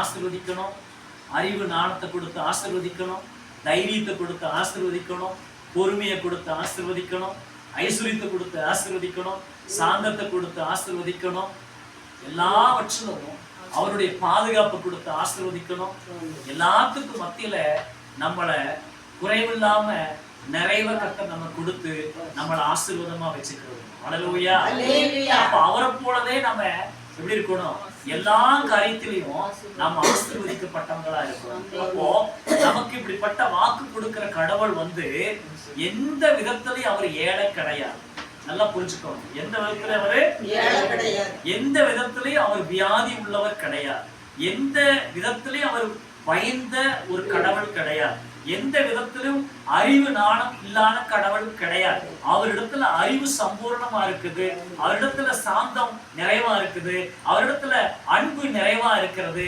ஆசீர்வதிக்கணும், அறிவு ஞானத்தை கொடுத்து ஆசீர்வதிக்கணும், தைரியத்தை கொடுத்து ஆசீர்வதிக்கணும், பொறுமையை கொடுத்து ஆசீர்வதிக்கணும், ஐஸ்வர்யத்தை கொடுத்து ஆசீர்வதிக்கணும், சாந்தத்தை கொடுத்து ஆசீர்வதிக்கணும், எல்லாவற்றிலும் அவருடைய பாதுகாப்பு கொடுத்து ஆசீர்வதிக்கணும். எல்லாத்துக்கும் மத்தியில நம்மளை குறைவில்லாம நிறைவ கர்த்தர் நம்ம கொடுத்து நம்மளை ஆசீர்வாதமா வச்சுக்கிறது. அல்லேலூயா. அப்ப அவரை போலவே நம்ம எப்படி இருக்கணும்? எல்லா காரியத்திலையும் நாம் ஆசீர்வதிக்கப்பட்டவங்களா இருக்கணும். அப்போ நமக்கு இப்படிப்பட்ட வாக்கு கொடுக்கிற கடவுள் எந்த விதத்திலையும் அவர் ஏழை கிடையாது. நல்லா புரிஞ்சுக்கணும். எந்த விதத்திலும் அவரு ஏழை கிடையாது. எந்த விதத்திலையும் அவர் வியாதி உள்ளவர் கிடையாது. எந்த விதத்திலையும் அவர் பயந்த ஒரு கடவுள் கிடையாது. எந்த விதத்திலும் அறிவு நாணம் இல்லாத கடவுள் கிடையாது. அவரிடத்துல அறிவு சம்பூர்ணமா இருக்குது, அவரிடத்துல சாந்தம் நிறைவா இருக்குது, அவரிடத்துல அன்பு நிறைவா இருக்கிறது.